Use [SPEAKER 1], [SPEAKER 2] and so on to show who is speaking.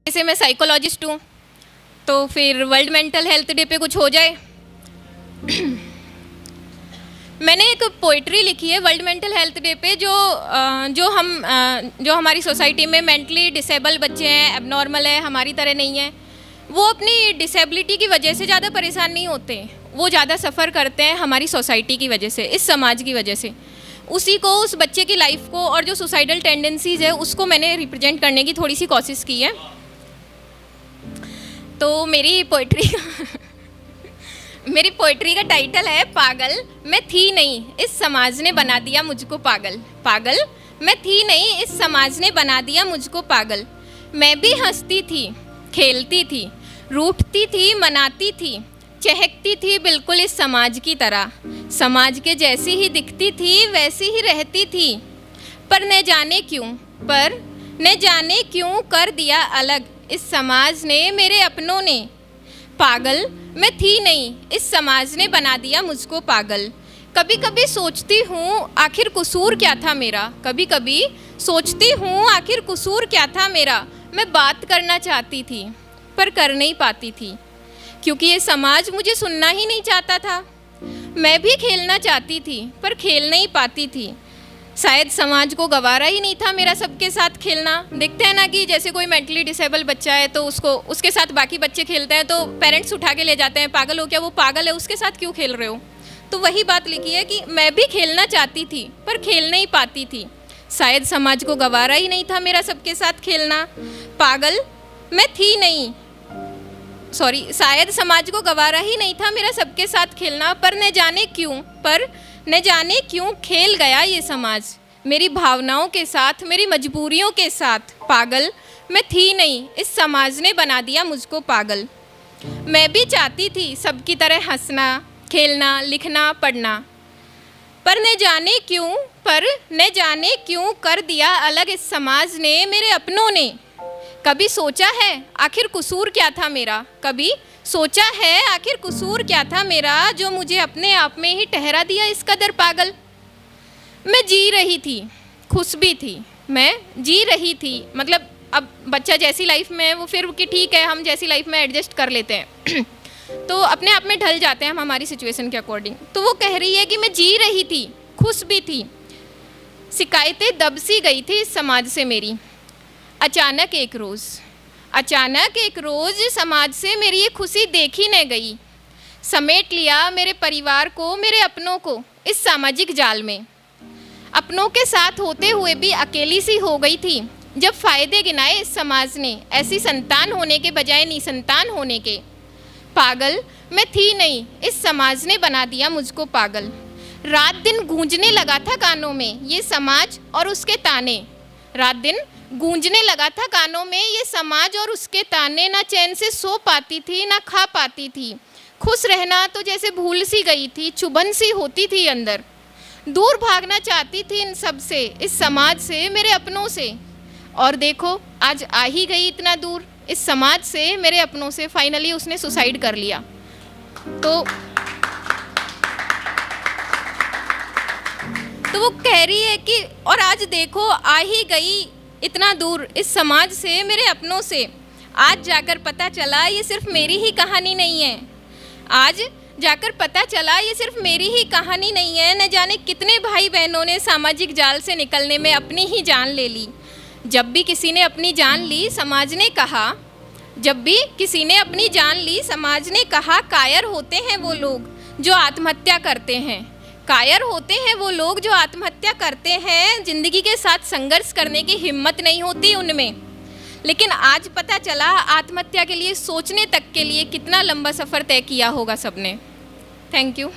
[SPEAKER 1] जैसे मैं साइकोलॉजिस्ट हूँ, तो फिर वर्ल्ड मेंटल हेल्थ डे पे कुछ हो जाए। मैंने एक पोइट्री लिखी है वर्ल्ड मेंटल हेल्थ डे पे, जो हमारी सोसाइटी में मेंटली डिसेबल बच्चे हैं, एबनॉर्मल है, हमारी तरह नहीं है, वो अपनी डिसेबिलिटी की वजह से ज़्यादा परेशान नहीं होते, वो ज़्यादा सफ़र करते हैं हमारी सोसाइटी की वजह से, इस समाज की वजह से। उसी को, उस बच्चे की लाइफ को और जो सुसाइडल टेंडेंसीज़ है उसको मैंने रिप्रेजेंट करने की थोड़ी सी कोशिश की है। तो मेरी पोइट्री का टाइटल है पागल मैं थी नहीं, इस समाज ने बना दिया मुझको पागल। पागल मैं थी नहीं, इस समाज ने बना दिया मुझको पागल। मैं भी हंसती थी, खेलती थी, रूठती थी, मनाती थी, चहकती थी बिल्कुल इस समाज की तरह। समाज के जैसी ही दिखती थी, वैसी ही रहती थी, पर न जाने क्यों कर दिया अलग इस समाज ने, मेरे अपनों ने। पागल मैं थी नहीं, इस समाज ने बना दिया मुझको पागल। कभी कभी सोचती हूँ आखिर कसूर क्या था मेरा, कभी कभी सोचती हूँ आखिर कसूर क्या था मेरा। मैं बात करना चाहती थी पर कर नहीं पाती थी, क्योंकि ये समाज मुझे सुनना ही नहीं चाहता था। मैं भी खेलना चाहती थी पर खेल नहीं पाती थी, शायद समाज को गवारा ही नहीं था मेरा सबके साथ खेलना। देखते हैं ना कि जैसे कोई मेंटली डिसेबल बच्चा है तो उसके साथ बाकी बच्चे खेलते हैं तो पेरेंट्स उठा के ले जाते हैं, पागल हो क्या, वो पागल है, उसके साथ क्यों खेल रहे हो। तो वही बात लिखी है कि मैं भी खेलना चाहती थी पर खेल नहीं पाती थी, शायद समाज को गवारा ही नहीं था मेरा सबके साथ खेलना। पागल मैं थी नहीं, शायद समाज को गवारा ही नहीं था मेरा सबके साथ खेलना, पर न जाने क्यों खेल गया ये समाज मेरी भावनाओं के साथ, मेरी मजबूरियों के साथ। पागल मैं थी नहीं, इस समाज ने बना दिया मुझको पागल। मैं भी चाहती थी सबकी तरह हंसना, खेलना, लिखना, पढ़ना, पर न जाने क्यों कर दिया अलग इस समाज ने, मेरे अपनों ने। कभी सोचा है आखिर कसूर क्या था मेरा, कभी सोचा है आखिर कसूर क्या था मेरा, जो मुझे अपने आप में ही ठहरा दिया इस कदर पागल। मैं जी रही थी, खुश भी थी, मैं जी रही थी, मतलब अब बच्चा जैसी लाइफ में है वो फिर कि ठीक है हम जैसी लाइफ में एडजस्ट कर लेते हैं तो अपने आप में ढल जाते हैं हम हमारी सिचुएशन के अकॉर्डिंग। तो वो कह रही है कि मैं जी रही थी, खुश भी थी, शिकायतें दब सी गई थी इस समाज से मेरी। अचानक एक रोज़ समाज से मेरी ये खुशी देखी न गई, समेट लिया मेरे परिवार को, मेरे अपनों को इस सामाजिक जाल में। अपनों के साथ होते हुए भी अकेली सी हो गई थी, जब फ़ायदे गिनाए इस समाज ने, ऐसी संतान होने के बजाय निसंतान होने के। पागल मैं थी नहीं, इस समाज ने बना दिया मुझको पागल। रात दिन गूंजने लगा था कानों में ये समाज और उसके ताने, रात दिन गूंजने लगा था कानों में ये समाज और उसके ताने। ना चैन से सो पाती थी, ना खा पाती थी, खुश रहना तो जैसे भूल सी गई थी, चुभन सी होती थी अंदर। दूर भागना चाहती थी इन सब से, इस समाज से, मेरे अपनों से। और देखो आज आ ही गई इतना दूर इस समाज से, मेरे अपनों से। फाइनली उसने सुसाइड कर लिया। तो वो कह रही है कि और आज देखो आ ही गई इतना दूर इस समाज से, मेरे अपनों से। आज जाकर पता चला ये सिर्फ मेरी ही कहानी नहीं है, आज जाकर पता चला ये सिर्फ मेरी ही कहानी नहीं है। न जाने कितने भाई बहनों ने सामाजिक जाल से निकलने में अपनी ही जान ले ली। जब भी किसी ने अपनी जान ली समाज ने कहा, कायर होते हैं वो लोग जो आत्महत्या करते हैं, कायर होते हैं वो लोग जो आत्महत्या करते हैं। ज़िंदगी के साथ संघर्ष करने की हिम्मत नहीं होती उनमें। लेकिन आज पता चला आत्महत्या के लिए सोचने तक के लिए कितना लंबा सफ़र तय किया होगा सबने। Thank you.